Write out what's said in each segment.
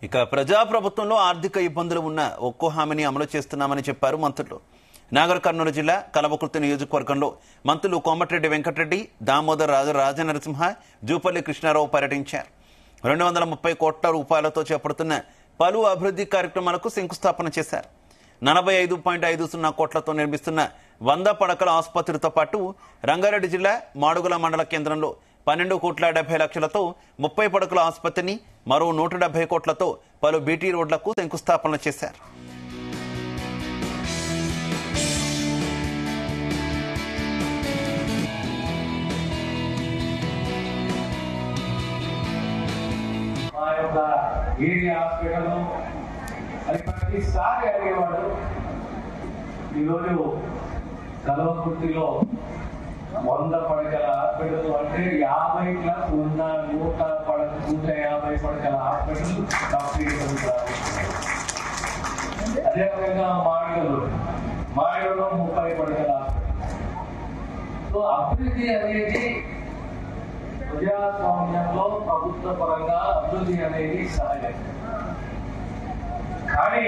ఇక ప్రజాప్రభుత్వంలో ఆర్థిక ఇబ్బందులు ఉన్న ఒక్కో హామీని అమలు చేస్తున్నామని చెప్పారు మంత్రులు. నాగర్ కర్నూలు జిల్లా కలవకుర్తి నియోజకవర్గంలో మంత్రులు కోమటిరెడ్డి వెంకటరెడ్డి, దామోదర్ రాజనరసింహ, జూపల్లి కృష్ణారావు పర్యటించారు. 230 కోట్ల రూపాయలతో చేపడుతున్న పలు అభివృద్ధి కార్యక్రమాలకు శంకుస్థాపన చేశారు. 45.50 కోట్లతో నిర్మిస్తున్న 100 పడకల ఆసుపత్రితో పాటు రంగారెడ్డి జిల్లా మాడుగుల మండల కేంద్రంలో 12,70,00,000లతో 30 పడకల ఆసుపత్రిని, మరో 170 కోట్లతో పలు బీటీ రోడ్లకు శంకుస్థాపన చేశారు. ప్రతిసారి అడిగేవాడు. ఈరోజు కలవకుర్తిలో 100 పడకల హాస్పిటల్ అంటే 50+ ఉన్న 150 పడకల హాస్పిటల్ కంప్లీట్ అవుతారు. అదేవిధంగా మాడుగులో 30 పడకల హాస్పిటల్. సో అభివృద్ధి అనేది ప్రజాస్వామ్యంలో ప్రభుత్వ పరంగా అభివృద్ధి అనేది సహజం. కానీ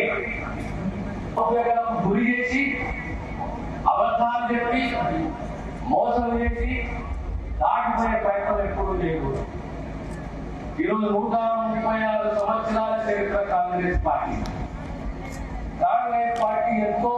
గురి చేసి, అబద్ధాలు చెప్పి, మోసం చేసి దాటిపోయే ప్రయత్నం ఎప్పుడూ చేయకూడదు. ఈరోజు 136 సంవత్సరాల చరిత్ర కాంగ్రెస్ పార్టీ ఎంతో